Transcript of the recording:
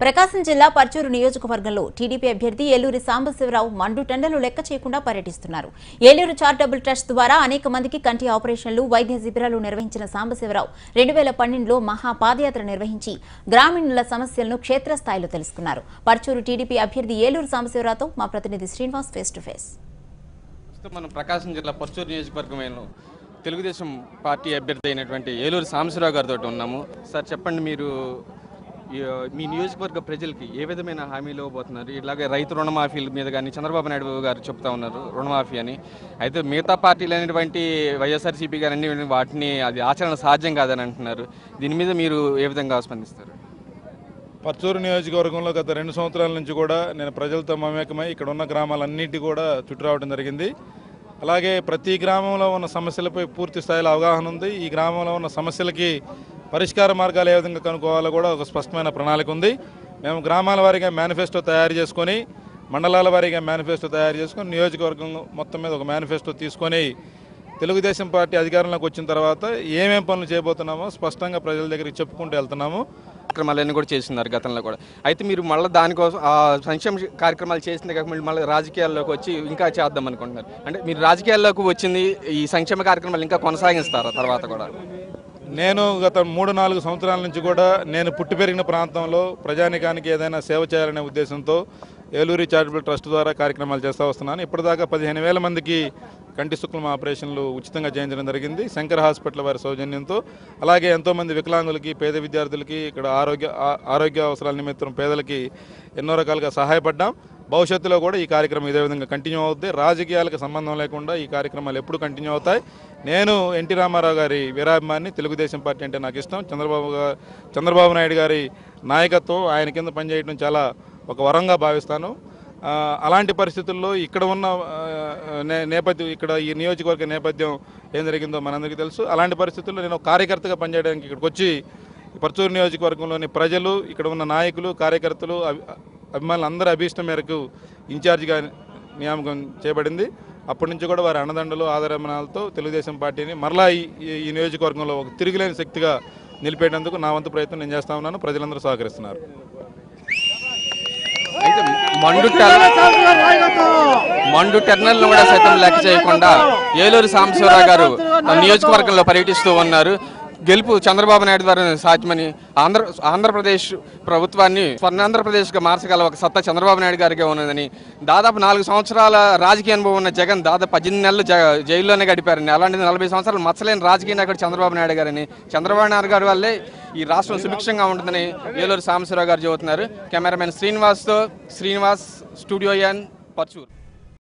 ప్రకాశం జిల్లా పర్చూరు నియోజకవర్గంలో టీడీపీ అభ్యర్థి ఏలూరి సాంబశివరావు మండు టెండర్లు లెక్క చేయకుండా పర్యటిస్తున్నారు. ఏలూరు చారిటబుల్ ట్రస్ట్ ద్వారా అనేక మందికి కంటి ఆపరేషన్లు, వైద్య శిబిరాలు నిర్వహించిన సాంబశివరావు 2012లో మహా పాదయాత్ర నిర్వహించి గ్రామీణుల సమస్యలను క్షేత్రస్థాయిలో తెలుసుకున్నారు. పర్చూరు టీడీపీ అభ్యర్థి ఏలూరు సాంబశివరావుతో మా ప్రతినిధి శ్రీనివాస్ ఫేస్ టు ఫేస్. మనం ప్రకాశం జిల్లా పర్చూరు నియోజకవర్గంలో తెలుగుదేశం పార్టీ అభ్యర్థి అయినటువంటి ఏలూరు సాంబశివరావు గారితో ఉన్నాము. సార్ చెప్పండి, మీరు మీ నియోజకవర్గ ప్రజలకి ఏ విధమైన హామీలు ఇవ్వబోతున్నారు? ఇలాగే రైతు రుణమాఫీల మీద కానీ చంద్రబాబు నాయుడు గారు చెప్తా ఉన్నారు రుణమాఫీ అని. అయితే మిగతా పార్టీలు అనేటువంటి వైఎస్ఆర్సీపీ గారు అన్ని వాటిని అది ఆచరణ సాధ్యం కాదని అంటున్నారు. దీని మీద మీరు ఏ విధంగా స్పందిస్తారు? పర్చూరు నియోజకవర్గంలో గత 2 సంవత్సరాల నుంచి కూడా నేను ప్రజలతో మమేకమై ఇక్కడ ఉన్న గ్రామాలన్నిటి కూడా చుట్టూ రావడం జరిగింది. అలాగే ప్రతి గ్రామంలో ఉన్న సమస్యలపై పూర్తి స్థాయిలో అవగాహన ఉంది. ఈ గ్రామంలో ఉన్న సమస్యలకి పరిష్కార మార్గాలు ఏ విధంగా కనుక్కోవాలో కూడా ఒక స్పష్టమైన ప్రణాళిక ఉంది. మేము గ్రామాల వారీగా మేనిఫెస్టో తయారు చేసుకొని, మండలాల వారీగా మేనిఫెస్టో తయారు చేసుకొని, నియోజకవర్గం మొత్తం మీద ఒక మేనిఫెస్టో తీసుకొని తెలుగుదేశం పార్టీ అధికారంలోకి వచ్చిన తర్వాత ఏమేం పనులు చేయబోతున్నామో స్పష్టంగా ప్రజల దగ్గరికి చెప్పుకుంటూ వెళ్తున్నాము. కార్యక్రమాలన్నీ కూడా చేస్తున్నారు గతంలో కూడా. అయితే మీరు మళ్ళీ దానికోసం సంక్షేమ కార్యక్రమాలు చేసిందే కాకుండా మళ్ళీ రాజకీయాల్లోకి వచ్చి ఇంకా చేద్దాం అనుకుంటున్నారు. అంటే మీరు రాజకీయాల్లోకి వచ్చింది ఈ సంక్షేమ కార్యక్రమాలు ఇంకా కొనసాగిస్తారా తర్వాత కూడా? నేను గత 3-4 సంవత్సరాల నుంచి కూడా నేను పుట్టి పెరిగిన ప్రాంతంలో ప్రజానికానికి ఏదైనా సేవ చేయాలనే ఉద్దేశంతో ఏలూరి చారిటబుల్ ట్రస్ట్ ద్వారా కార్యక్రమాలు చేస్తూ వస్తున్నాను. ఇప్పటిదాకా 15,000 మందికి కంటి శుక్లం ఆపరేషన్లు ఉచితంగా చేయించడం జరిగింది శంకర్ హాస్పిటల్ వారి సౌజన్యంతో. అలాగే ఎంతోమంది వికలాంగులకి, పేద విద్యార్థులకి, ఇక్కడ ఆరోగ్య అవసరాల నిమిత్తం పేదలకి ఎన్నో రకాలుగా సహాయపడ్డాం. భవిష్యత్తులో కూడా ఈ కార్యక్రమం ఇదే విధంగా కంటిన్యూ అవుతుంది. రాజకీయాలకు సంబంధం లేకుండా ఈ కార్యక్రమాలు ఎప్పుడు కంటిన్యూ అవుతాయి. నేను ఎన్టీ రామారావు గారి వీరాభిమాని. తెలుగుదేశం పార్టీ అంటే నాకు ఇష్టం. చంద్రబాబు నాయుడు గారి నాయకత్వం, ఆయన కింద పనిచేయడం చాలా ఒక వరంగా భావిస్తాను. అలాంటి పరిస్థితుల్లో ఇక్కడ ఉన్న నేపథ్యం, ఇక్కడ ఈ నియోజకవర్గ నేపథ్యం ఏం జరిగిందో మనందరికీ తెలుసు. అలాంటి పరిస్థితుల్లో నేను కార్యకర్తగా పనిచేయడానికి ఇక్కడికి వచ్చి పర్చూరు నియోజకవర్గంలోని ప్రజలు, ఇక్కడ ఉన్న నాయకులు, కార్యకర్తలు, అభిమానులు అందరి అభీష్టం మేరకు ఇన్ఛార్జిగా నియామకం చేయబడింది. అప్పటి నుంచి కూడా వారి అండదండలు, ఆదరాభిమానాలతో తెలుగుదేశం పార్టీని మరలా ఈ నియోజకవర్గంలో ఒక తిరుగులేని శక్తిగా నిలిపేటందుకు నా వంతు ప్రయత్నం నేను చేస్తా ఉన్నాను. ప్రజలందరూ సహకరిస్తున్నారు. అయితే మండు టెర్నల్ కూడా సైతం లెక్క చేయకుండా ఏలూరు సాంబశివరావు గారు నియోజకవర్గంలో పర్యటిస్తూ ఉన్నారు. గెలుపు చంద్రబాబు నాయుడు ద్వారా సాధ్యమని, ఆంధ్రప్రదేశ్ ప్రభుత్వాన్ని స్వర్ణాంధ్రప్రదేశ్గా మార్చగల ఒక సత్తా చంద్రబాబు నాయుడు గారికి ఉన్నదని, దాదాపు 4 సంవత్సరాల రాజకీయ అనుభవం ఉన్న జగన్ దాదాపు 18 నెలలు జైల్లోనే గడిపారని, అలాంటిది 40 సంవత్సరాలు మచ్చలేని రాజకీయ నాయకుడు చంద్రబాబు నాయుడు గారని, చంద్రబాబు నాయుడు గారి వల్లే ఈ రాష్ట్రం సుభిక్షంగా ఉంటుందని ఏలూరు సాంబశివరావు గారు చెబుతున్నారు. Cameraman Srinivas, studio N, Parchur.